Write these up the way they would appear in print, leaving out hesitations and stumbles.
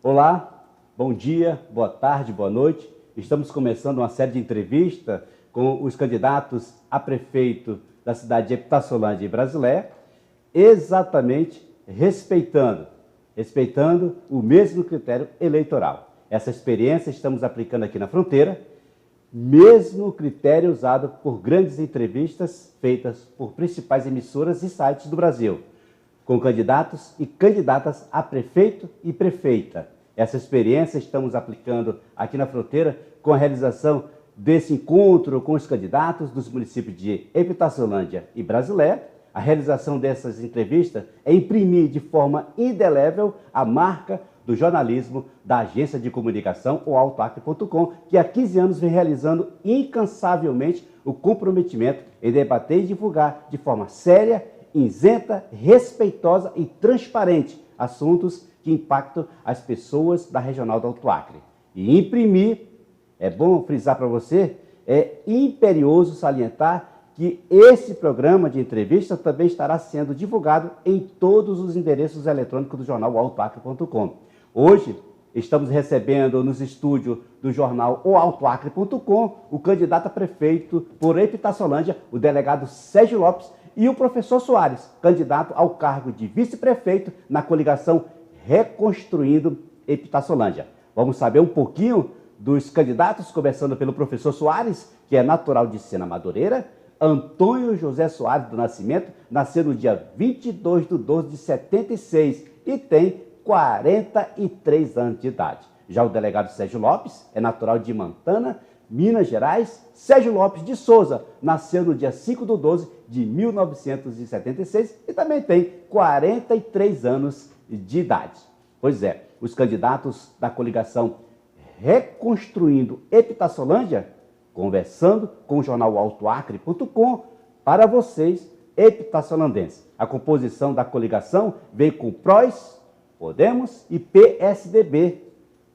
Olá, bom dia, boa tarde, boa noite. Estamos começando uma série de entrevistas com os candidatos a prefeito da cidade de Epitaçolândia e Brasilé, exatamente respeitando o mesmo critério eleitoral. Essa experiência estamos aplicando aqui na fronteira, mesmo critério usado por grandes entrevistas feitas por principais emissoras e sites do Brasil, com candidatos e candidatas a prefeito e prefeita. Essa experiência estamos aplicando aqui na fronteira com a realização desse encontro com os candidatos dos municípios de Epitaçolândia e Brasilé. A realização dessas entrevistas é imprimir de forma indelével a marca do jornalismo da agência de comunicação, o AltoAcre.com, que há 15 anos vem realizando incansavelmente o comprometimento em debater e divulgar de forma séria, isenta, respeitosa e transparente assuntos que impactam as pessoas da regional do Alto Acre. E imprimir, é bom frisar para você, é imperioso salientar que esse programa de entrevista também estará sendo divulgado em todos os endereços eletrônicos do jornal AltoAcre.com. Hoje, estamos recebendo nos estúdios do jornal oaltoacre.com o candidato a prefeito por Epitaçolândia, o delegado Sérgio Lopes, e o professor Soares, candidato ao cargo de vice-prefeito na coligação Reconstruindo Epitaçolândia. Vamos saber um pouquinho dos candidatos, começando pelo professor Soares, que é natural de Sena Madureira. Antônio José Soares do Nascimento, nasceu no dia 22 de 12 de 76 e tem 43 anos de idade. Já o delegado Sérgio Lopes é natural de Mantana, Minas Gerais. Sérgio Lopes de Souza nasceu no dia 5 de 12 de 1976 e também tem 43 anos de idade. Pois é, os candidatos da coligação Reconstruindo Epitaçolândia, conversando com o jornal AltoAcre.com para vocês, epitaçolandenses. A composição da coligação veio com PROS, Podemos e PSDB.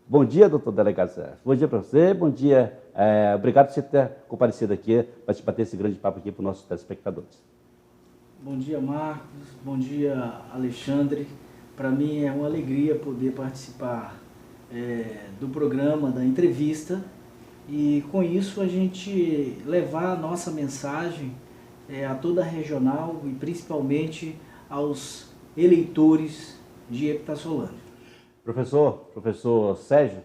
Bom dia, doutor delegado Sérgio. Bom dia para você, bom dia. Obrigado por você ter comparecido aqui para te bater esse grande papo aqui para os nossos telespectadores. Bom dia, Marcos. Bom dia, Alexandre. Para mim é uma alegria poder participar do programa, da entrevista, e com isso a gente levar a nossa mensagem a toda a regional e principalmente aos eleitores de Epitaçolândia. Professor Sérgio,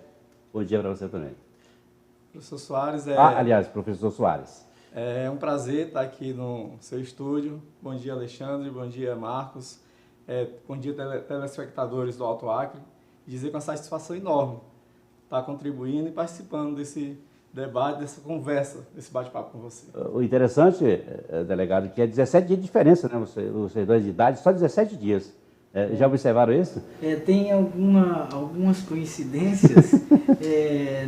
bom dia para você também. Professor Soares, professor Soares. É um prazer estar aqui no seu estúdio. Bom dia, Alexandre, bom dia, Marcos, bom dia, telespectadores do Alto Acre. Dizer com uma satisfação enorme estar contribuindo e participando desse debate, dessa conversa, desse bate-papo com você. O interessante, delegado, que é 17 dias de diferença, né? Vocês dois de idade, só 17 dias. Já observaram isso? Tem algumas coincidências.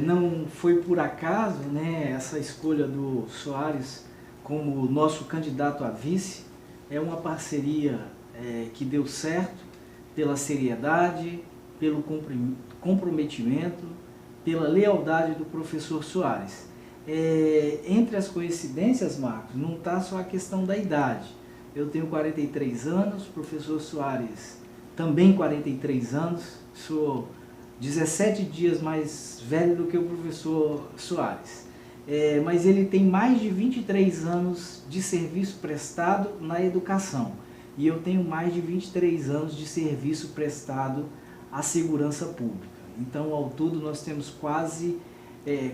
Não foi por acaso, né, essa escolha do Soares como nosso candidato a vice. É uma parceria que deu certo pela seriedade, pelo comprometimento, pela lealdade do professor Soares. Entre as coincidências, Marcos, não está só a questão da idade. Eu tenho 43 anos, professor Soares também 43 anos, sou 17 dias mais velho do que o professor Soares. Mas ele tem mais de 23 anos de serviço prestado na educação. E eu tenho mais de 23 anos de serviço prestado à segurança pública. Então, ao todo, nós temos quase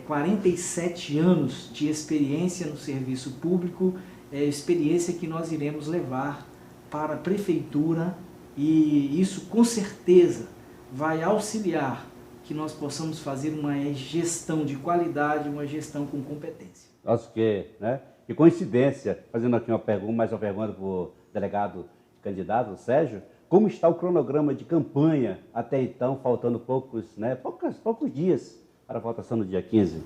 47 anos de experiência no serviço público, experiência que nós iremos levar para a prefeitura, e isso com certeza vai auxiliar que nós possamos fazer uma gestão de qualidade, uma gestão com competência. Nossa, que coincidência, fazendo aqui mais uma pergunta para o delegado candidato, Sérgio. Como está o cronograma de campanha até então, faltando poucos dias para a votação no dia 15?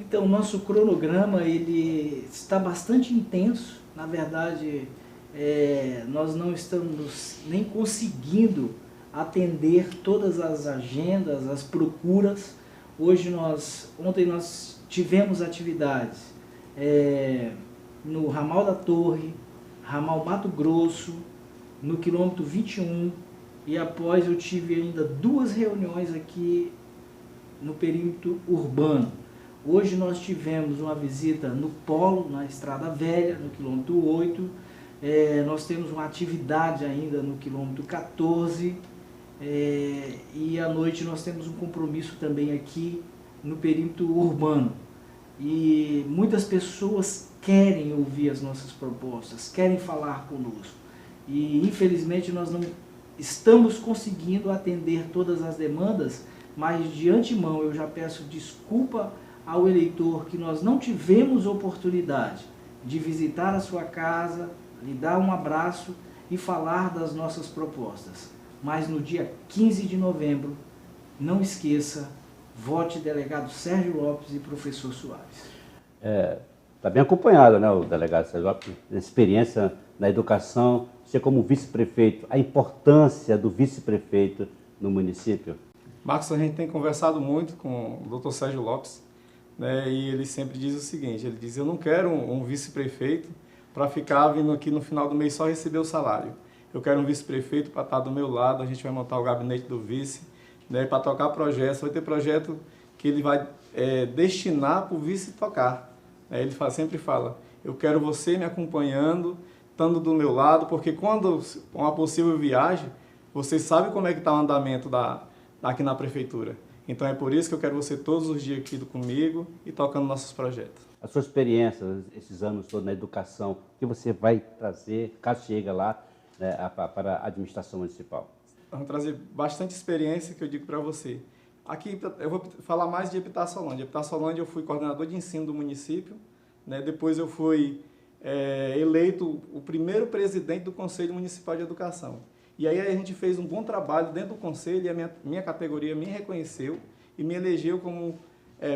Então, o nosso cronograma ele está bastante intenso. Na verdade, nós não estamos nem conseguindo atender todas as agendas, as procuras. Ontem nós tivemos atividades no Ramal da Torre, Ramal Mato Grosso, no quilômetro 21, e após eu tive ainda 2 reuniões aqui no perímetro urbano. Hoje nós tivemos uma visita no Polo, na Estrada Velha, no quilômetro 8, nós temos uma atividade ainda no quilômetro 14, e à noite nós temos um compromisso também aqui no perímetro urbano. E muitas pessoas querem ouvir as nossas propostas, querem falar conosco. E infelizmente nós não estamos conseguindo atender todas as demandas, mas de antemão eu já peço desculpa ao eleitor que nós não tivemos oportunidade de visitar a sua casa, lhe dar um abraço e falar das nossas propostas. Mas no dia 15 de novembro, não esqueça, vote delegado Sérgio Lopes e professor Soares. Está bem acompanhado, né, o delegado Sérgio Lopes, experiência na educação, você como vice-prefeito, a importância do vice-prefeito no município? Marcos, a gente tem conversado muito com o Dr. Sérgio Lopes, né, e ele sempre diz o seguinte, ele diz, eu não quero um vice-prefeito para ficar vindo aqui no final do mês só receber o salário. Eu quero um vice-prefeito para estar do meu lado, a gente vai montar o gabinete do vice, né, para tocar projetos, vai ter projeto que ele vai destinar para o vice tocar. Ele sempre fala, eu quero você me acompanhando, estando do meu lado, porque quando uma possível viagem, você sabe como é que está o andamento aqui na prefeitura. Então é por isso que eu quero você todos os dias aqui comigo e tocando nossos projetos. A sua experiência, esses anos todos na educação, o que você vai trazer, caso chegue lá, né, para a administração municipal? Vamos trazer bastante experiência que eu digo para você. Aqui eu vou falar mais de Epitaçolândia. Epitaçolândia eu fui coordenador de ensino do município, né? Depois eu fui eleito o primeiro presidente do Conselho Municipal de Educação. E aí a gente fez um bom trabalho dentro do Conselho e a minha categoria me reconheceu e me elegeu como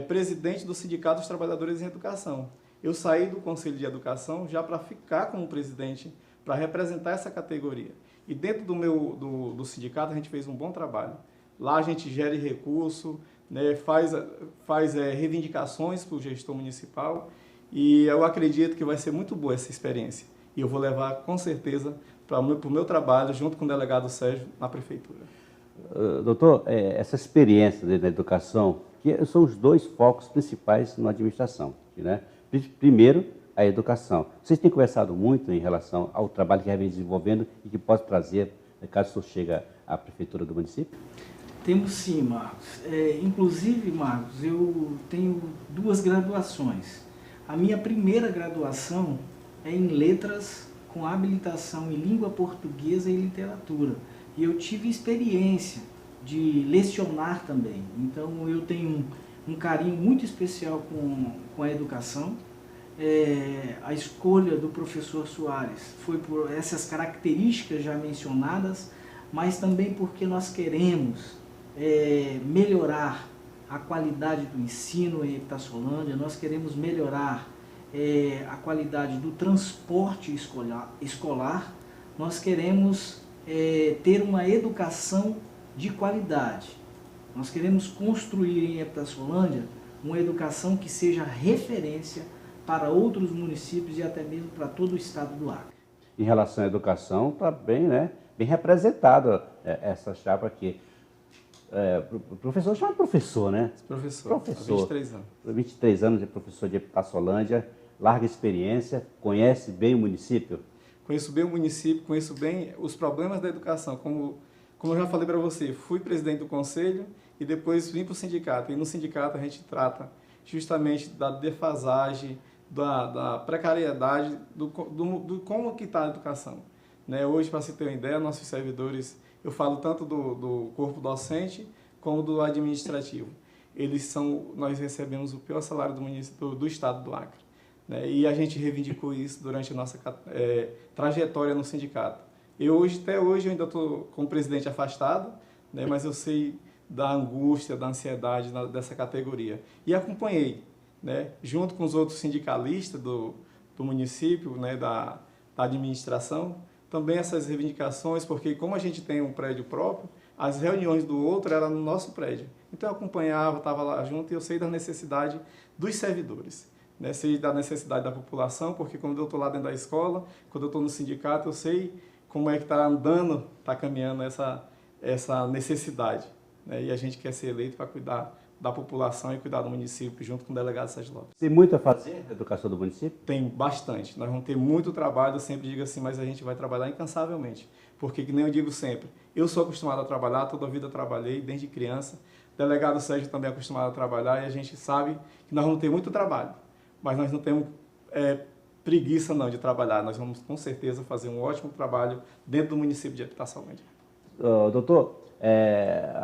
presidente do Sindicato dos Trabalhadores em Educação. Eu saí do Conselho de Educação já para ficar como presidente, para representar essa categoria. E dentro do sindicato a gente fez um bom trabalho. Lá a gente gera recurso, né, faz reivindicações para o gestor municipal e eu acredito que vai ser muito boa essa experiência. E eu vou levar com certeza para o meu trabalho junto com o delegado Sérgio na prefeitura. Doutor, essa experiência na educação, que são os 2 focos principais na administração, né? Primeiro, a educação. Vocês têm conversado muito em relação ao trabalho que vem desenvolvendo e que pode trazer, caso isso chegue à prefeitura do município? Temos sim, Marcos. Inclusive, Marcos, eu tenho 2 graduações. A minha primeira graduação é em Letras, com habilitação em Língua Portuguesa e Literatura. E eu tive experiência de lecionar também. Então, eu tenho um carinho muito especial com a educação. A escolha do professor Soares foi por essas características já mencionadas, mas também porque nós queremos melhorar a qualidade do ensino em Epitaçolândia, nós queremos melhorar a qualidade do transporte escolar, nós queremos ter uma educação de qualidade. Nós queremos construir em Epitaçolândia uma educação que seja referência para outros municípios e até mesmo para todo o estado do Acre. Em relação à educação, está bem, né, bem representada essa chapa aqui. O professor chama professor, né? Professor. 23 anos. 23 anos de professor de Epitaçolândia, larga experiência, conhece bem o município? Conheço bem o município, conheço bem os problemas da educação. Como eu já falei para você, fui presidente do conselho e depois vim para o sindicato. E no sindicato a gente trata justamente da defasagem, da precariedade, do como que está a educação. Né? Hoje, para você ter uma ideia, nossos servidores, eu falo tanto do corpo docente como do administrativo. Nós recebemos o pior salário do estado do Acre. Né? E a gente reivindicou isso durante a nossa trajetória no sindicato. Até hoje, eu ainda estou como presidente afastado, né? Mas eu sei da angústia, da ansiedade dessa categoria. E acompanhei, né? Junto com os outros sindicalistas do município, né? da administração, também essas reivindicações, porque como a gente tem um prédio próprio, as reuniões do outro eram no nosso prédio. Então eu acompanhava, estava lá junto e eu sei da necessidade dos servidores. Né? Sei da necessidade da população, porque quando eu estou lá dentro da escola, quando eu estou no sindicato, eu sei como é que está andando, está caminhando essa necessidade, né? E a gente quer ser eleito para cuidar da população e cuidar do município, junto com o delegado Sérgio Lopes. Tem muito a fazer na educação do município? Tem bastante. Nós vamos ter muito trabalho, eu sempre digo assim, mas a gente vai trabalhar incansavelmente. Porque, que nem eu digo sempre, eu sou acostumado a trabalhar, toda a vida trabalhei, desde criança. O delegado Sérgio também é acostumado a trabalhar e a gente sabe que nós vamos ter muito trabalho. Mas nós não temos preguiça não de trabalhar. Nós vamos, com certeza, fazer um ótimo trabalho dentro do município de Epitaçolândia. Doutor,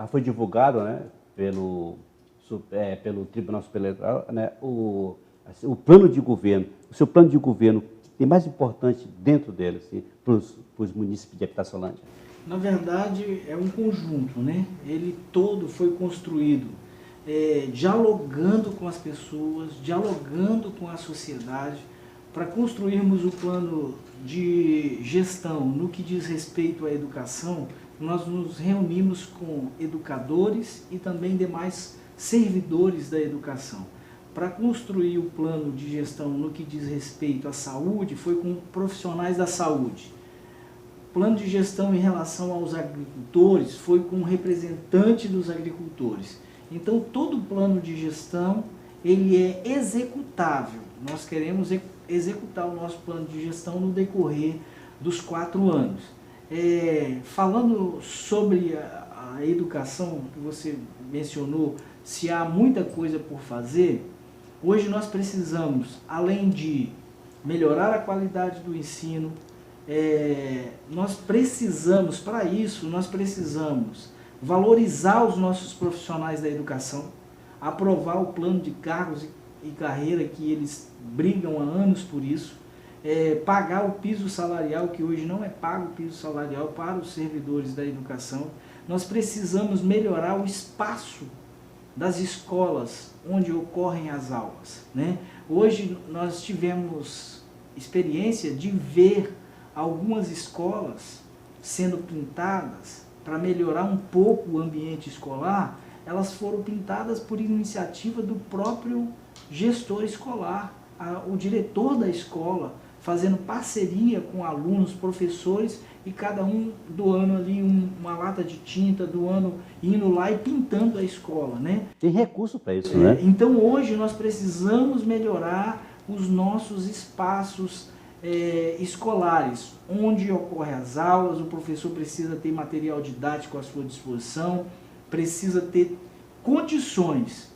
foi divulgado, né, pelo Tribunal Superior Eleitoral, né, o plano de governo. O seu plano de governo tem mais importante dentro dele, assim, para os municípios de Epitaçolândia? Na verdade, é um conjunto, né? Ele todo foi construído dialogando com as pessoas, dialogando com a sociedade, para construirmos o plano de gestão no que diz respeito à educação. Nós nos reunimos com educadores e também demais servidores da educação. Para construir o plano de gestão no que diz respeito à saúde, foi com profissionais da saúde. Plano de gestão em relação aos agricultores foi com um representante dos agricultores. Então, todo o plano de gestão, ele é executável. Nós queremos executar o nosso plano de gestão no decorrer dos 4 anos. Falando sobre a educação, que você mencionou, se há muita coisa por fazer, hoje nós precisamos, além de melhorar a qualidade do ensino, para isso, nós precisamos valorizar os nossos profissionais da educação, aprovar o plano de cargos e carreira, que eles brigam há anos por isso, pagar o piso salarial, que hoje não é pago o piso salarial para os servidores da educação. Nós precisamos melhorar o espaço das escolas onde ocorrem as aulas, né? Hoje nós tivemos experiência de ver algumas escolas sendo pintadas para melhorar um pouco o ambiente escolar. Elas foram pintadas por iniciativa do próprio gestor escolar, o diretor da escola, fazendo parceria com alunos, professores, e cada um doando ali uma lata de tinta, doando, indo lá e pintando a escola, né? Tem recurso para isso, né? Então hoje nós precisamos melhorar os nossos espaços escolares, onde ocorrem as aulas. O professor precisa ter material didático à sua disposição, precisa ter condições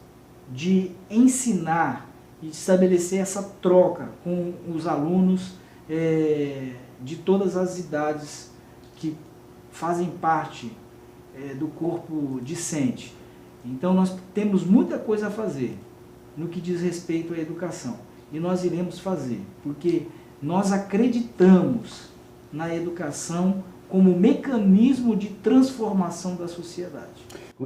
de ensinar e estabelecer essa troca com os alunos de todas as idades que fazem parte do corpo discente. Então nós temos muita coisa a fazer no que diz respeito à educação, e nós iremos fazer, porque nós acreditamos na educação como mecanismo de transformação da sociedade.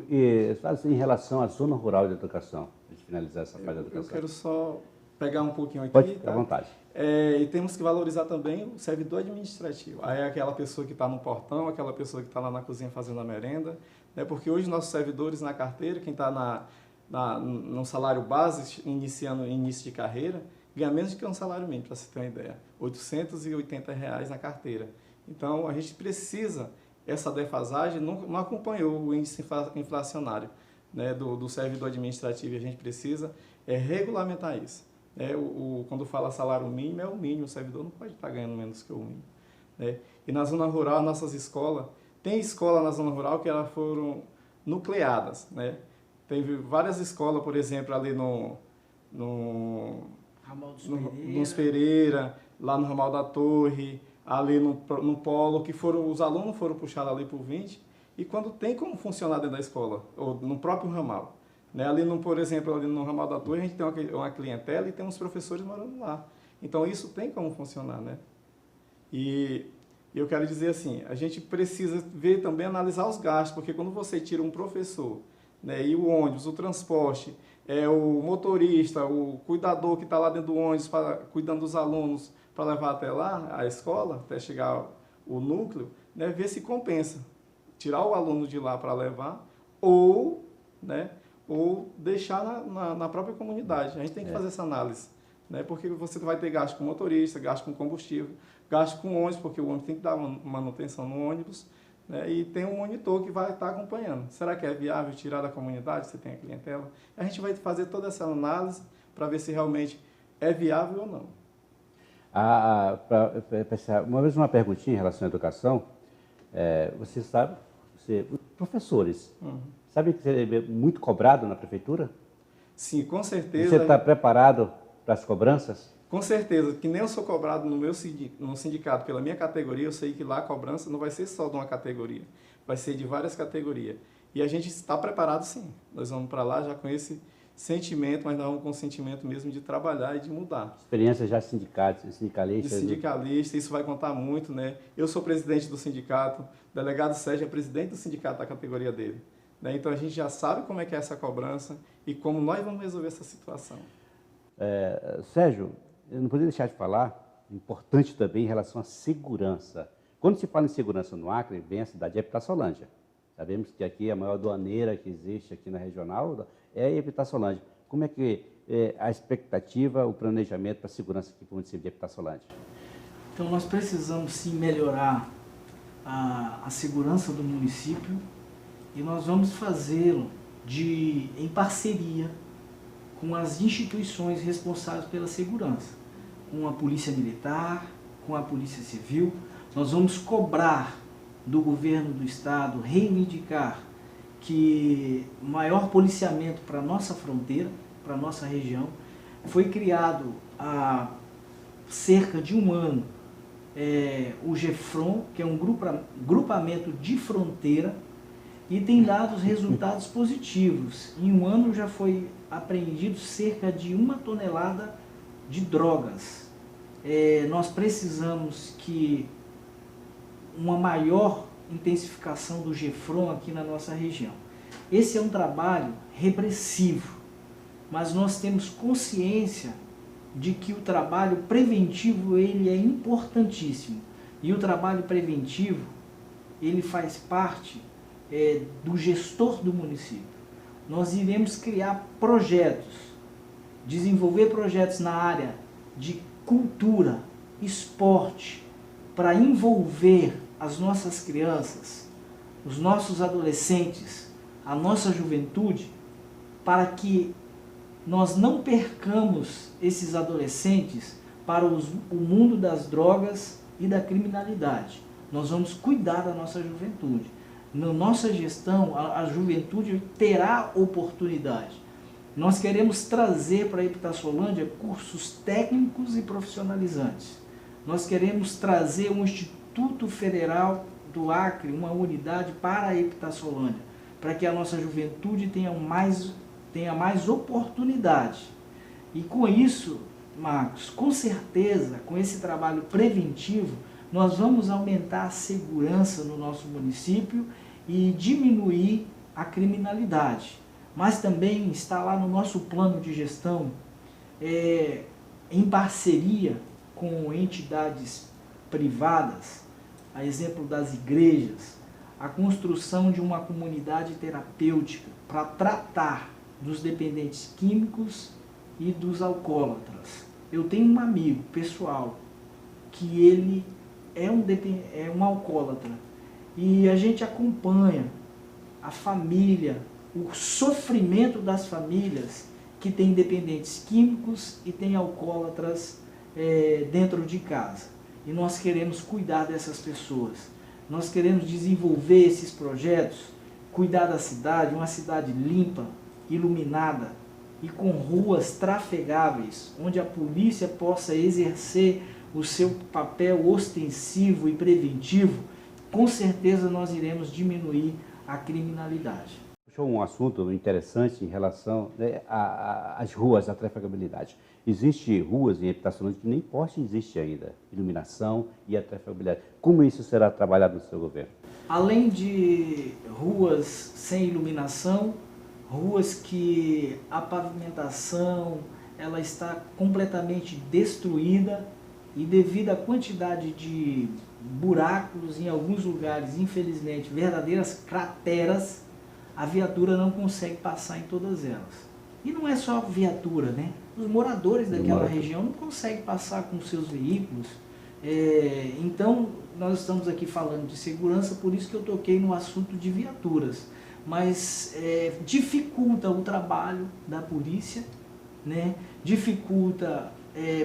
E em relação à zona rural de educação, para finalizar essa parte da educação. Eu quero só pegar um pouquinho aqui. Pode ficar à vontade. E temos que valorizar também o servidor administrativo. Aí é aquela pessoa que está no portão, aquela pessoa que está lá na cozinha fazendo a merenda, né? Porque hoje nossos servidores na carteira, quem está no salário base, início de carreira, ganha menos do que um salário mínimo, para você ter uma ideia. R$ 880 na carteira. Então, a gente precisa, essa defasagem não acompanhou o índice inflacionário, né, do servidor administrativo, e a gente precisa regulamentar isso. Quando fala salário mínimo, é o mínimo, o servidor não pode estar ganhando menos que o mínimo, né? E na zona rural, nossas escolas, tem escola na zona rural que elas foram nucleadas, né? Teve várias escolas, por exemplo, ali no Nos Pereira, lá no Ramal da Torre, ali no Polo, que os alunos foram puxados ali por 20, e quando tem como funcionar dentro da escola, ou no próprio ramal, né? Por exemplo, ali no Ramal da Torre, a gente tem uma clientela e tem uns professores morando lá. Então, isso tem como funcionar, né? E eu quero dizer assim, a gente precisa ver também, analisar os gastos, porque quando você tira um professor, né, e o ônibus, o transporte, o motorista, o cuidador que está lá dentro do ônibus cuidando dos alunos para levar até lá, a escola, até chegar o núcleo, né, ver se compensa tirar o aluno de lá para levar ou deixar na própria comunidade. A gente tem que fazer essa análise, né, porque você vai ter gasto com motorista, gasto com combustível, gasto com ônibus, porque o ônibus tem que dar manutenção no ônibus, né? E tem um monitor que vai estar acompanhando. Será que é viável tirar da comunidade, se tem a clientela? A gente vai fazer toda essa análise para ver se realmente é viável ou não. Uma vez uma perguntinha em relação à educação, você sabe, professores, sabe que você é muito cobrado na prefeitura? Sim, com certeza. Você está preparado para as cobranças? Com certeza, que nem eu sou cobrado no sindicato pela minha categoria, eu sei que lá a cobrança não vai ser só de uma categoria, vai ser de várias categorias. E a gente está preparado sim, nós vamos para lá já com esse sentimento, mas não com o sentimento mesmo de trabalhar e de mudar. Experiência já sindicalista. De sindicalista, isso vai contar muito, né? Eu sou presidente do sindicato, o delegado Sérgio é presidente do sindicato da categoria dele. Né? Então a gente já sabe como é que é essa cobrança e como nós vamos resolver essa situação. Sérgio, eu não poderia deixar de falar, importante também em relação à segurança. Quando se fala em segurança no Acre, vem a cidade de Epitaçolândia. Sabemos que aqui a maior aduaneira que existe aqui na regional é Epitaçolândia. Como é que a expectativa, o planejamento para a segurança aqui para o município de Epitaçolândia? Então nós precisamos sim melhorar a segurança do município e nós vamos fazê-lo em parceria com as instituições responsáveis pela segurança, com a Polícia Militar, com a Polícia Civil. Nós vamos cobrar do governo do estado, reivindicar que maior policiamento para a nossa fronteira, para a nossa região. Foi criado há cerca de um ano o GEFRON, que é um grupamento de fronteira, e tem dado resultados positivos. Em um ano já foi apreendido cerca de 1 tonelada de drogas. Nós precisamos que uma maior intensificação do GEFRON aqui na nossa região. Esse é um trabalho repressivo, mas nós temos consciência de que o trabalho preventivo ele é importantíssimo. E o trabalho preventivo ele faz parte do gestor do município. Nós iremos criar projetos, desenvolver projetos na área de cultura, esporte, para envolver as nossas crianças, os nossos adolescentes, a nossa juventude, para que nós não percamos esses adolescentes para o mundo das drogas e da criminalidade. Nós vamos cuidar da nossa juventude. Na nossa gestão, a juventude terá oportunidade. Nós queremos trazer para a Epitaçolândia cursos técnicos e profissionalizantes. Nós queremos trazer um Instituto Federal do Acre, uma unidade para a Epitaçolândia, para que a nossa juventude tenha mais oportunidade. E com isso, Marcos, com certeza, com esse trabalho preventivo, nós vamos aumentar a segurança no nosso município e diminuir a criminalidade. Mas também está lá no nosso plano de gestão, em parceria com entidades privadas, a exemplo das igrejas, a construção de uma comunidade terapêutica para tratar dos dependentes químicos e dos alcoólatras. Eu tenho um amigo pessoal que ele é um alcoólatra e a gente acompanha a família, o sofrimento das famílias que têm dependentes químicos e têm alcoólatras dentro de casa. E nós queremos cuidar dessas pessoas. Nós queremos desenvolver esses projetos, cuidar da cidade, uma cidade limpa, iluminada e com ruas trafegáveis, onde a polícia possa exercer o seu papel ostensivo e preventivo. Com certeza nós iremos diminuir a criminalidade. Puxou um assunto interessante em relação às ruas, à trafegabilidade. Existem ruas em Epitaçolândia que nem poste existe ainda, iluminação e a trafegabilidade. Como isso será trabalhado no seu governo? Além de ruas sem iluminação, ruas que a pavimentação ela está completamente destruída e devido à quantidade de buracos em alguns lugares, infelizmente, verdadeiras crateras, a viatura não consegue passar em todas elas. E não é só a viatura, né? Os moradores daquela região não conseguem passar com seus veículos Então, nós estamos aqui falando de segurança, por isso que eu toquei no assunto de viaturas, mas dificulta o trabalho da polícia, né? Dificulta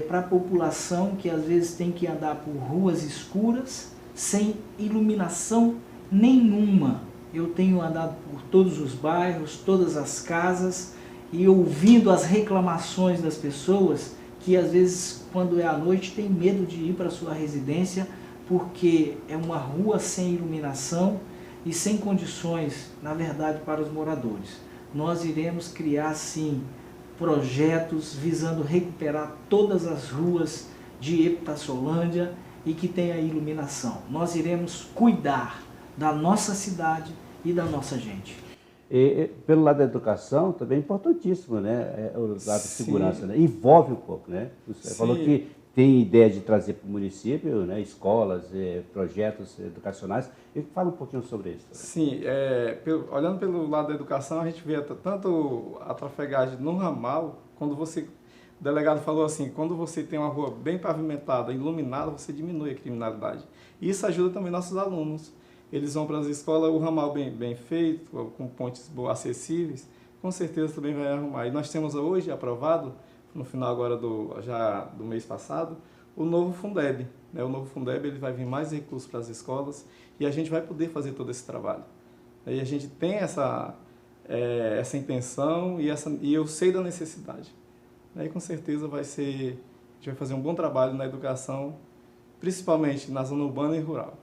para a população que às vezes tem que andar por ruas escuras, sem iluminação nenhuma. Eu tenho andado por todos os bairros, todas as casas, e ouvindo as reclamações das pessoas, que às vezes quando é à noite tem medo de ir para sua residência, porque é uma rua sem iluminação e sem condições, na verdade, para os moradores. Nós iremos criar, sim, projetos visando recuperar todas as ruas de Epitassolândia e que tenha iluminação. Nós iremos cuidar da nossa cidade e da nossa gente. E, pelo lado da educação, também é importantíssimo, né? O lado da Sim. segurança, né? Envolve um pouco, né? Você Sim. falou que tem ideia de trazer para o município, né? Escolas, projetos educacionais. E fala um pouquinho sobre isso. Sim, olhando pelo lado da educação, a gente vê tanto a trafegagem no ramal, quando o delegado falou assim, quando você tem uma rua bem pavimentada, iluminada, você diminui a criminalidade. E isso ajuda também nossos alunos. Eles vão para as escolas, o ramal bem feito, com pontes acessíveis, com certeza também vai arrumar. E nós temos hoje aprovado, no final agora do mês passado, o novo Fundeb. Né? O novo Fundeb ele vai vir mais recursos para as escolas e a gente vai poder fazer todo esse trabalho. E a gente tem essa intenção e eu sei da necessidade. E com certeza a gente vai fazer um bom trabalho na educação, principalmente na zona urbana e rural.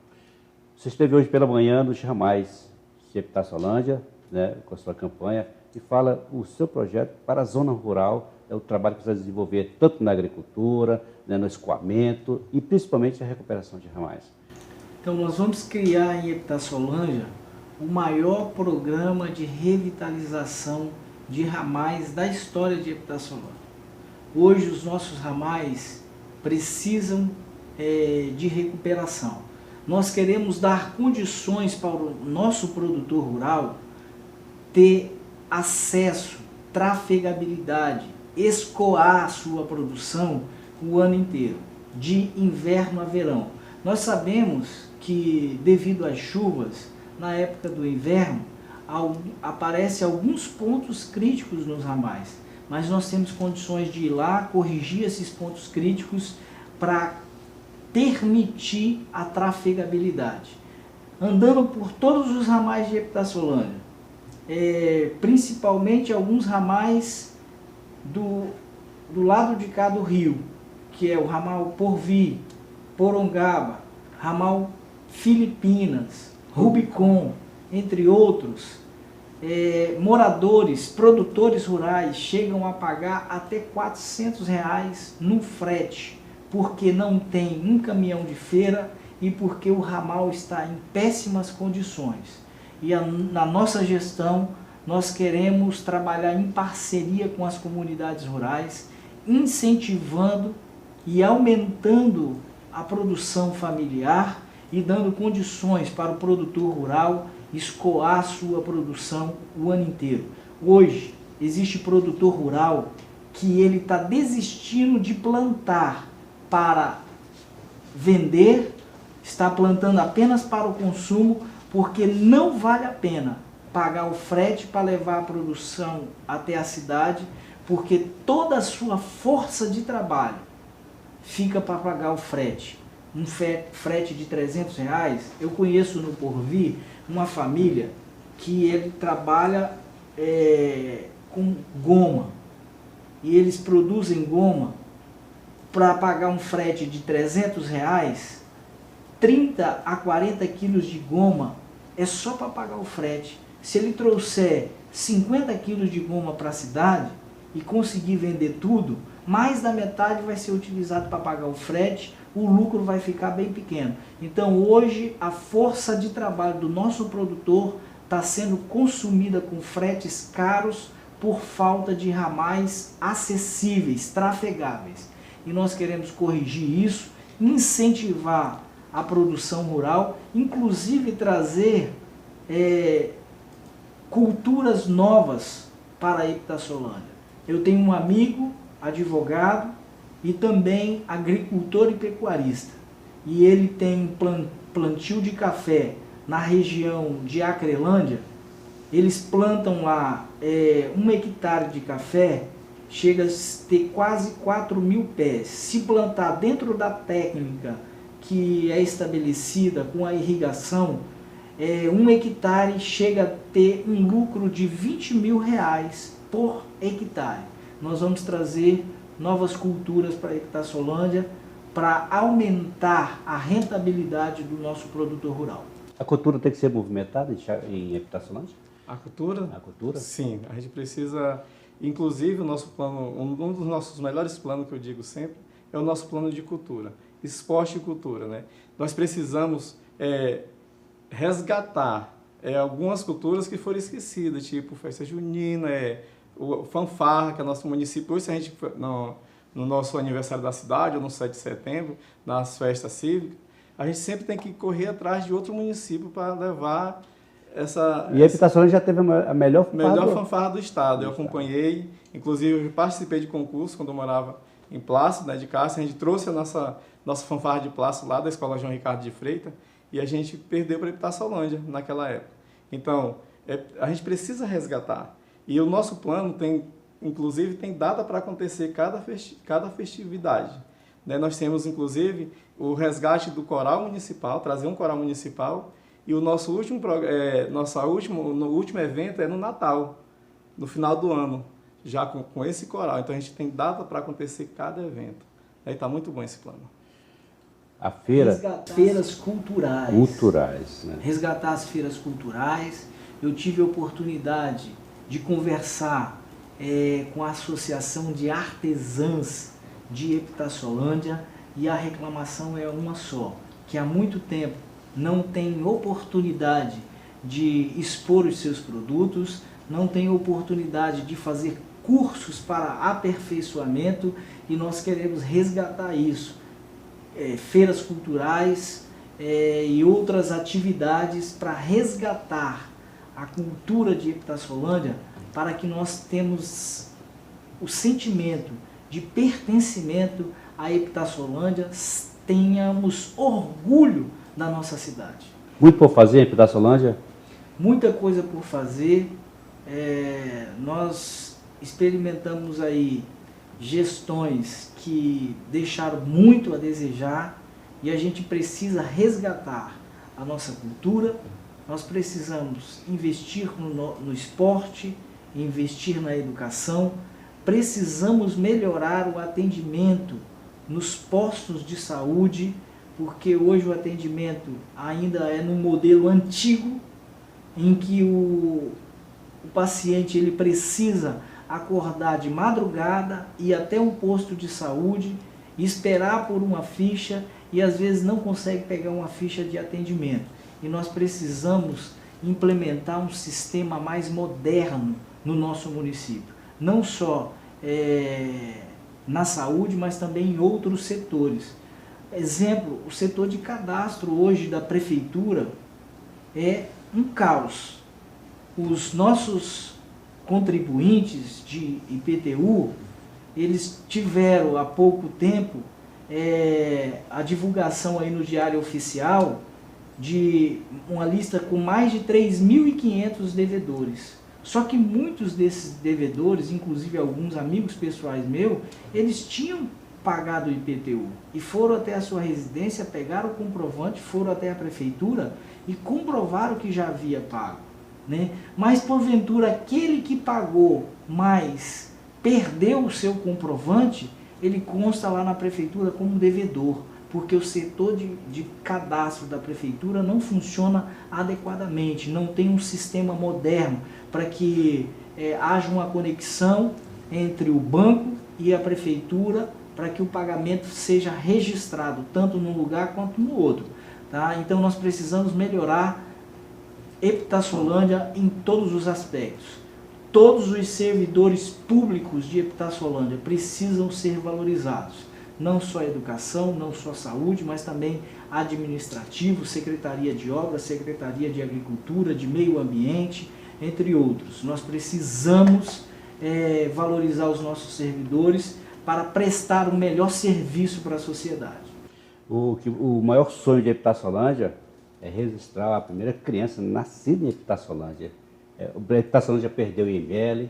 Você esteve hoje pela manhã nos ramais de Epitassolândia, né, com a sua campanha, e fala o seu projeto para a zona rural, é o trabalho que você vai desenvolver tanto na agricultura, né, no escoamento e principalmente a recuperação de ramais. Então nós vamos criar em Epitassolândia o maior programa de revitalização de ramais da história de Epitassolândia. Hoje os nossos ramais precisam de recuperação. Nós queremos dar condições para o nosso produtor rural ter acesso, trafegabilidade, escoar a sua produção o ano inteiro, de inverno a verão. Nós sabemos que devido às chuvas, na época do inverno, aparecem alguns pontos críticos nos ramais, mas nós temos condições de ir lá, corrigir esses pontos críticos para permitir a trafegabilidade. Andando por todos os ramais de Epitassolândia, principalmente alguns ramais do lado de cá do rio, que é o ramal Porvi, Porongaba, ramal Filipinas, Rubicon, entre outros, moradores, produtores rurais chegam a pagar até R$400 no frete, porque não tem um caminhão de feira e porque o ramal está em péssimas condições. E na nossa gestão, nós queremos trabalhar em parceria com as comunidades rurais, incentivando e aumentando a produção familiar e dando condições para o produtor rural escoar a sua produção o ano inteiro. Hoje, existe produtor rural que ele está desistindo de plantar para vender, está plantando apenas para o consumo, porque não vale a pena pagar o frete para levar a produção até a cidade, porque toda a sua força de trabalho fica para pagar o frete. Um frete de R$300, eu conheço no Porvi uma família que ele trabalha com goma, e eles produzem goma. Para pagar um frete de R$300, 30 a 40 quilos de goma é só para pagar o frete. Se ele trouxer 50 quilos de goma para a cidade e conseguir vender tudo, mais da metade vai ser utilizado para pagar o frete, o lucro vai ficar bem pequeno. Então hoje a força de trabalho do nosso produtor está sendo consumida com fretes caros por falta de ramais acessíveis, trafegáveis. E nós queremos corrigir isso, incentivar a produção rural, inclusive trazer culturas novas para a Epitassolândia. Eu tenho um amigo, advogado e também agricultor e pecuarista. e ele tem plantio de café na região de Acrelândia, eles plantam lá 1 hectare de café, chega a ter quase 4.000 pés. Se plantar dentro da técnica que é estabelecida com a irrigação, 1 hectare chega a ter um lucro de R$20.000 por hectare. Nós vamos trazer novas culturas para a Epitaciolândia para aumentar a rentabilidade do nosso produtor rural. A cultura tem que ser movimentada em Epitaciolândia? A cultura? A cultura? Sim, a gente precisa, inclusive o nosso plano, um dos nossos melhores planos que eu digo sempre, é o nosso plano de cultura, esporte e cultura, né? Nós precisamos resgatar algumas culturas que foram esquecidas, tipo festa junina, o fanfarra, que é nosso município, hoje se a gente, no nosso aniversário da cidade, ou no 7 de setembro, nas festas cívicas, a gente sempre tem que correr atrás de outro município para levar essa... E a Epitaciolândia já teve a melhor fanfarra do estado. Eu acompanhei, inclusive eu participei de concurso quando eu morava em Plácido, né, de Cássia. A gente trouxe a nossa fanfarra de Plácido lá da Escola João Ricardo de Freitas e a gente perdeu para a Epitaciolândia naquela época. Então, a gente precisa resgatar. E o nosso plano inclusive tem data para acontecer cada festividade. Né? Nós temos, inclusive, o resgate do coral municipal, trazer um coral municipal, e o nosso último evento é no Natal, no final do ano, já com esse coral. Então a gente tem data para acontecer cada evento. Aí está muito bom esse plano. A feira... Feiras culturais. Culturais, né? Resgatar as feiras culturais. Eu tive a oportunidade de conversar com a Associação de Artesãs de Epitaciolândia, e a reclamação é uma só, que há muito tempo não tem oportunidade de expor os seus produtos, não tem oportunidade de fazer cursos para aperfeiçoamento, e nós queremos resgatar isso. Feiras culturais e outras atividades para resgatar a cultura de Epitaciolândia, para que nós temos o sentimento de pertencimento à Epitaciolândia, tenhamos orgulho da nossa cidade. Muito por fazer em Epitaciolândia? Muita coisa por fazer. Nós experimentamos aí gestões que deixaram muito a desejar, e a gente precisa resgatar a nossa cultura. Nós precisamos investir no esporte, investir na educação, precisamos melhorar o atendimento nos postos de saúde, porque hoje o atendimento ainda é no modelo antigo, em que o paciente ele precisa acordar de madrugada, ir até um posto de saúde, esperar por uma ficha, e às vezes não consegue pegar uma ficha de atendimento. E nós precisamos implementar um sistema mais moderno no nosso município, não só na saúde, mas também em outros setores. Exemplo, o setor de cadastro hoje da prefeitura é um caos. Os nossos contribuintes de IPTU, eles tiveram há pouco tempo a divulgação aí no Diário Oficial de uma lista com mais de 3.500 devedores. Só que muitos desses devedores, inclusive alguns amigos pessoais meus, eles tinham pagado o IPTU e foram até a sua residência, pegaram o comprovante, foram até a prefeitura e comprovaram que já havia pago, né? Mas porventura aquele que pagou, mas perdeu o seu comprovante, ele consta lá na prefeitura como devedor, porque o setor de cadastro da prefeitura não funciona adequadamente, não tem um sistema moderno para que haja uma conexão entre o banco e a prefeitura, para que o pagamento seja registrado tanto num lugar quanto no outro. Tá? Então nós precisamos melhorar Epitaciolândia em todos os aspectos. Todos os servidores públicos de Epitaciolândia precisam ser valorizados. Não só a educação, não só a saúde, mas também administrativo, Secretaria de Obras, Secretaria de Agricultura, de Meio Ambiente, entre outros. Nós precisamos valorizar os nossos servidores para prestar um melhor serviço para a sociedade. O maior sonho de Epitaciolândia é registrar a primeira criança nascida em Epitaciolândia. A Epitaciolândia perdeu o IML,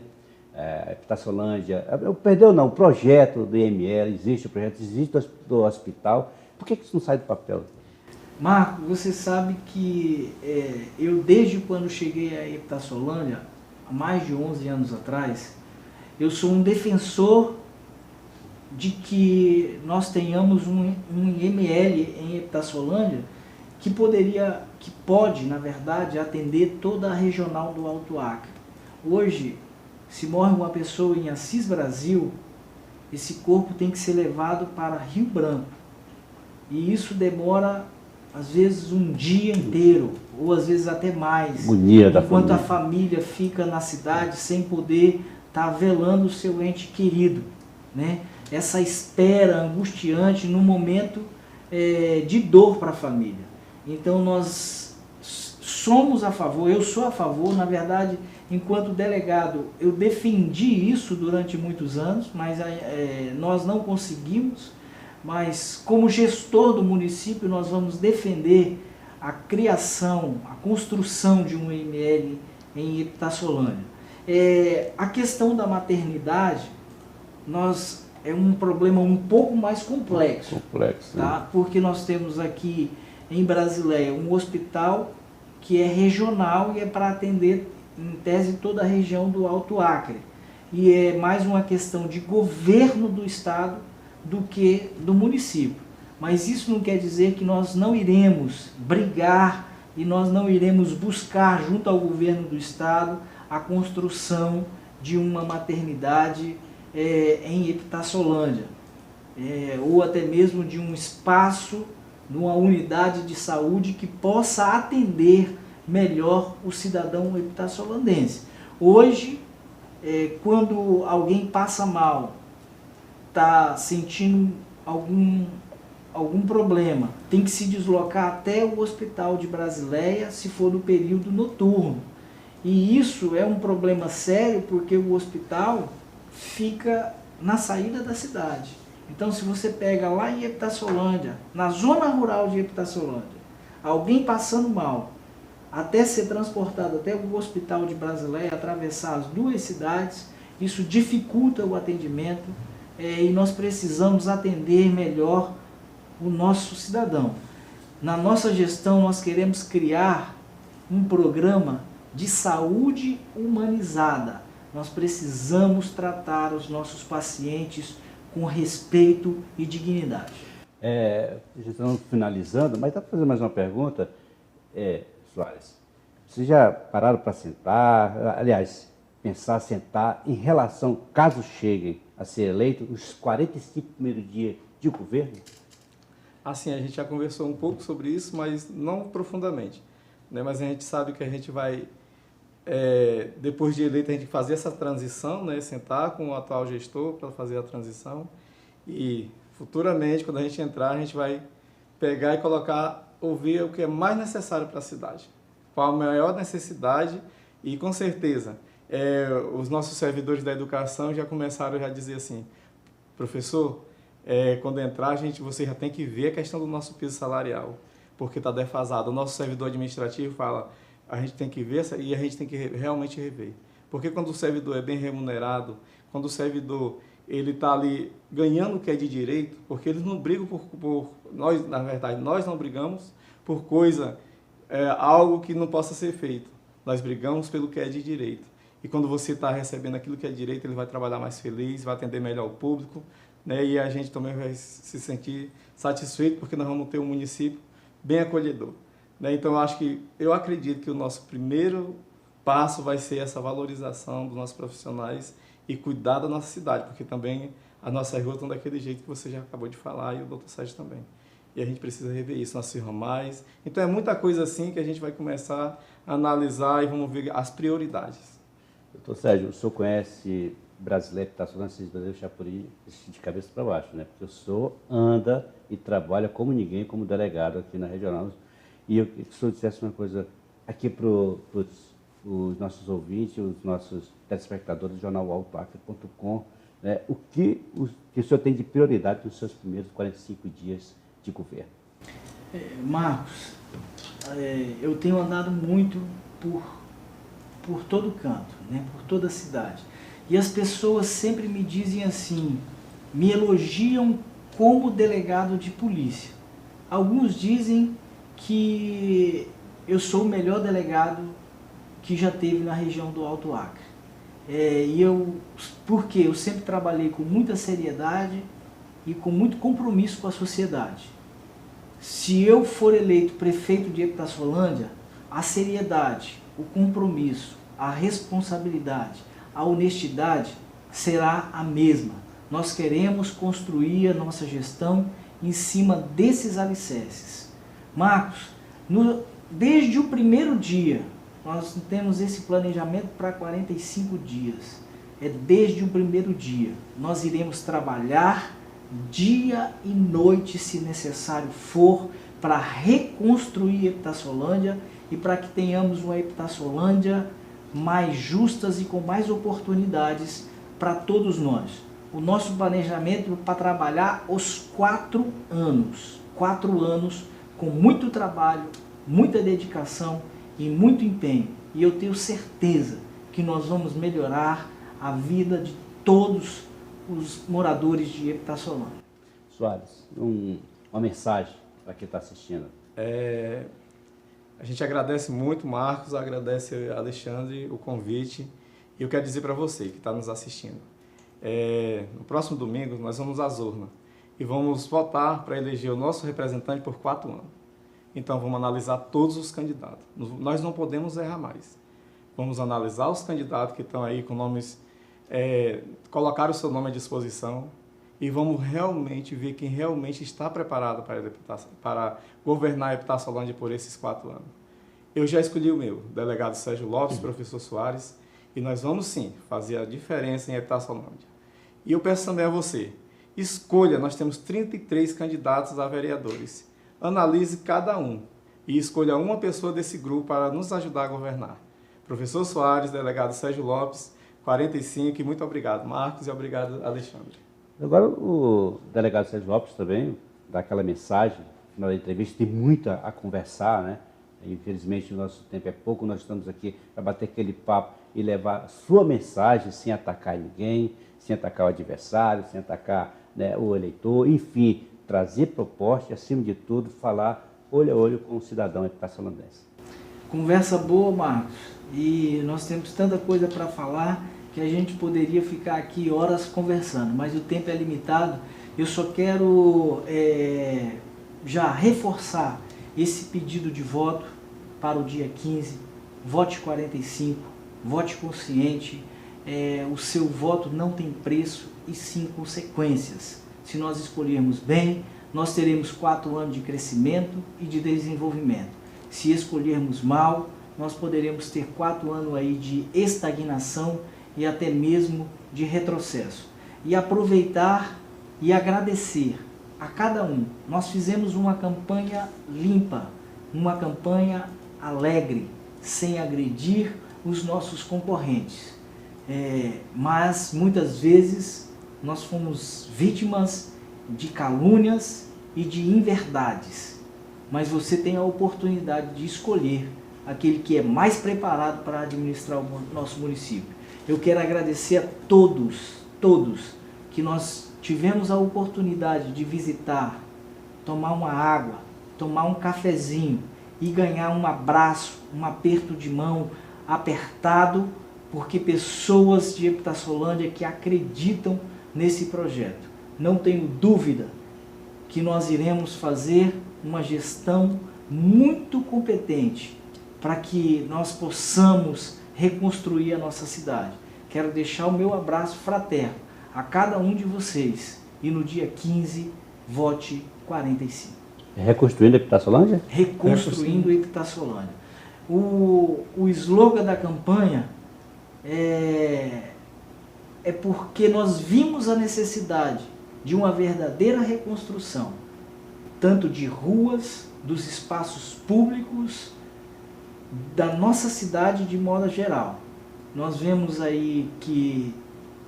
a Epitaciolândia... Perdeu não, o projeto do IML, existe o projeto, existe do hospital. Por que isso não sai do papel? Marco, você sabe que eu desde quando cheguei a Epitaciolândia, há mais de 11 anos atrás, eu sou um defensor de que nós tenhamos um IML em Epitaciolândia que pode, na verdade, atender toda a regional do Alto Acre. Hoje, se morre uma pessoa em Assis Brasil, esse corpo tem que ser levado para Rio Branco. E isso demora, às vezes, um dia inteiro, ou às vezes até mais, enquanto a família fica na cidade sem poder estar velando o seu ente querido, né? Essa espera angustiante no momento de dor para a família. Então nós somos a favor, eu sou a favor, na verdade, enquanto delegado, eu defendi isso durante muitos anos, mas nós não conseguimos. Mas como gestor do município, nós vamos defender a criação, a construção de um IML em Epitaciolândia. A questão da maternidade é um problema um pouco mais complexo, tá? Porque nós temos aqui em Brasileia um hospital que é regional e é para atender, em tese, toda a região do Alto Acre. E é mais uma questão de governo do estado do que do município. Mas isso não quer dizer que nós não iremos brigar e nós não iremos buscar junto ao governo do estado a construção de uma maternidade em Epitaciolândia, ou até mesmo de um espaço, numa unidade de saúde que possa atender melhor o cidadão epitaciolandense. Hoje, quando alguém passa mal, está sentindo algum problema, tem que se deslocar até o hospital de Brasileia se for no período noturno. E isso é um problema sério porque o hospital fica na saída da cidade. Então, se você pega lá em Epitaciolândia, na zona rural de Epitaciolândia, alguém passando mal, até ser transportado até o hospital de Brasileia, atravessar as duas cidades, isso dificulta o atendimento. E nós precisamos atender melhor o nosso cidadão. Na nossa gestão, nós queremos criar um programa de saúde humanizada. Nós precisamos tratar os nossos pacientes com respeito e dignidade. Já estamos finalizando, mas dá para fazer mais uma pergunta? Soares, vocês já pararam para sentar, aliás, sentar em relação, caso cheguem a ser eleito, nos 45 primeiros dias de governo? Assim, a gente já conversou um pouco sobre isso, mas não profundamente, né? Mas a gente sabe que a gente vai, depois de eleito, a gente fazer essa transição, né? Sentar com o atual gestor para fazer a transição e futuramente, quando a gente entrar, a gente vai pegar e colocar, ouvir o que é mais necessário para a cidade, qual a maior necessidade e, com certeza, os nossos servidores da educação já começaram a dizer assim, professor, quando entrar, você já tem que ver a questão do nosso piso salarial, porque está defasado. O nosso servidor administrativo fala, a gente tem que ver e a gente tem que realmente rever. Porque quando o servidor é bem remunerado, quando o servidor ele está ali ganhando o que é de direito, porque eles não brigam por nós, na verdade, nós não brigamos por algo que não possa ser feito. Nós brigamos pelo que é de direito. E quando você está recebendo aquilo que é direito, ele vai trabalhar mais feliz, vai atender melhor o público, né? E a gente também vai se sentir satisfeito, porque nós vamos ter um município bem acolhedor, né? Então, eu acredito que o nosso primeiro passo vai ser essa valorização dos nossos profissionais e cuidar da nossa cidade, porque também as nossas ruas estão daquele jeito que você já acabou de falar e o doutor Sérgio também. E a gente precisa rever isso, nossos ramais. Então, é muita coisa assim que a gente vai começar a analisar e vamos ver as prioridades. Doutor Sérgio, o senhor conhece Brasileia, Epitaciolândia, Brasil, Chapuri, de cabeça para baixo, né? Porque o senhor anda e trabalha como ninguém, como delegado aqui na regional. E eu queria que o senhor dissesse uma coisa aqui para os nossos ouvintes, os nossos telespectadores do jornal altoacre.com, né? O que o senhor tem de prioridade nos seus primeiros 45 dias de governo? Marcos, eu tenho andado muito por todo canto, né? Por toda a cidade. E as pessoas sempre me dizem assim, me elogiam como delegado de polícia. Alguns dizem que eu sou o melhor delegado que já teve na região do Alto Acre. Porque eu sempre trabalhei com muita seriedade e com muito compromisso com a sociedade. Se eu for eleito prefeito de Epitassolândia, a seriedade, o compromisso, a responsabilidade, a honestidade será a mesma. Nós queremos construir a nossa gestão em cima desses alicerces. Marcos, desde o primeiro dia, nós temos esse planejamento para 45 dias. Desde o primeiro dia. Nós iremos trabalhar dia e noite, se necessário for, para reconstruir Epitassolândia e para que tenhamos uma Epitassolândia mais justas e com mais oportunidades para todos nós. O nosso planejamento é para trabalhar os 4 anos. 4 anos com muito trabalho, muita dedicação e muito empenho. E eu tenho certeza que nós vamos melhorar a vida de todos os moradores de Epitassolândia. Soares, uma mensagem para quem está assistindo. A gente agradece muito, Marcos, agradece a Alexandre o convite. E eu quero dizer para você que está nos assistindo. No próximo domingo nós vamos à Zorna e vamos votar para eleger o nosso representante por 4 anos. Então vamos analisar todos os candidatos. Nós não podemos errar mais. Vamos analisar os candidatos que estão aí com nomes, colocar o seu nome à disposição e vamos realmente ver quem realmente está preparado para governar a Epitassolândia por esses 4 anos. Eu já escolhi o meu, delegado Sérgio Lopes, professor Soares, e nós vamos sim fazer a diferença em Epitassolândia. E eu peço também a você, escolha, nós temos 33 candidatos a vereadores. Analise cada um e escolha uma pessoa desse grupo para nos ajudar a governar. Professor Soares, delegado Sérgio Lopes, 45, e muito obrigado, Marcos, e obrigado, Alexandre. Agora o delegado Sérgio Lopes também dá aquela mensagem, no final da entrevista, tem muito a conversar, né? Infelizmente o nosso tempo é pouco, nós estamos aqui para bater aquele papo e levar sua mensagem sem atacar ninguém, sem atacar o adversário, sem atacar, né, o eleitor, enfim, trazer proposta e, acima de tudo, falar olho a olho com o cidadão epitassolandense. Conversa boa, Marcos, e nós temos tanta coisa para falar que a gente poderia ficar aqui horas conversando, mas o tempo é limitado. Eu só quero já reforçar esse pedido de voto para o dia 15, vote 45, vote consciente, o seu voto não tem preço e sim consequências. Se nós escolhermos bem, nós teremos 4 anos de crescimento e de desenvolvimento. Se escolhermos mal, nós poderemos ter 4 anos aí de estagnação e até mesmo de retrocesso. E aproveitar e agradecer a cada um. Nós fizemos uma campanha limpa, uma campanha alegre, sem agredir os nossos concorrentes. Mas muitas vezes nós fomos vítimas de calúnias e de inverdades. Mas você tem a oportunidade de escolher aquele que é mais preparado para administrar o nosso município. Eu quero agradecer a todos que nós tivemos a oportunidade de visitar, tomar uma água, tomar um cafezinho e ganhar um abraço, um aperto de mão apertado, porque pessoas de Epitassolândia que acreditam nesse projeto. Não tenho dúvida que nós iremos fazer uma gestão muito competente para que nós possamos reconstruir a nossa cidade. Quero deixar o meu abraço fraterno a cada um de vocês e no dia 15, vote 45. Reconstruindo a Epitassolândia? Reconstruindo a Epitassolândia. O slogan da campanha é porque nós vimos a necessidade de uma verdadeira reconstrução, tanto de ruas, dos espaços públicos, da nossa cidade de modo geral. Nós vemos aí que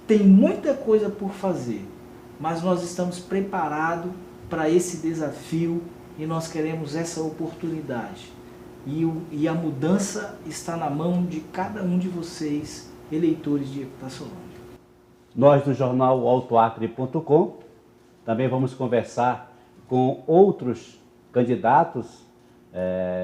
tem muita coisa por fazer, mas nós estamos preparados para esse desafio e nós queremos essa oportunidade. E a mudança está na mão de cada um de vocês, eleitores de Epitaciolândia. Nós do jornal altoacre.com também vamos conversar com outros candidatos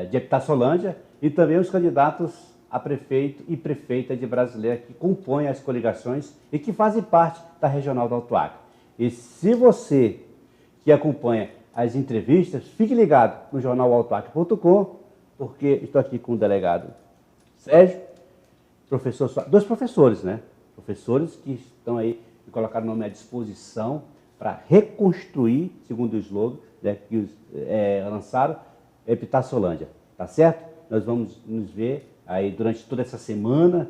de Epitaciolândia e também os candidatos a prefeito e prefeita de Brasileira que compõem as coligações e que fazem parte da Regional do Alto Acre. E se você que acompanha as entrevistas, fique ligado no jornal altoacre.com, porque estou aqui com o delegado Sérgio, dois professores, né? Professores que estão aí e colocaram o nome à disposição para reconstruir, segundo o slogan, né, que lançaram, Epitaciolândia, tá certo? Nós vamos nos ver aí durante toda essa semana,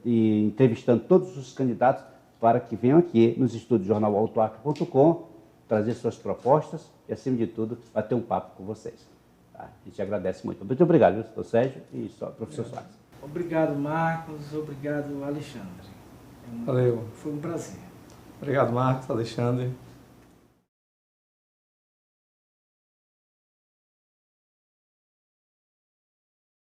entrevistando todos os candidatos para que venham aqui nos estúdios do jornal altoacre.com trazer suas propostas e, acima de tudo, bater um papo com vocês. Tá? A gente agradece muito. Muito obrigado, doutor Sérgio e professor Soares. Obrigado, Marcos. Obrigado, Alexandre. Valeu. Foi um prazer. Obrigado, Marcos, Alexandre.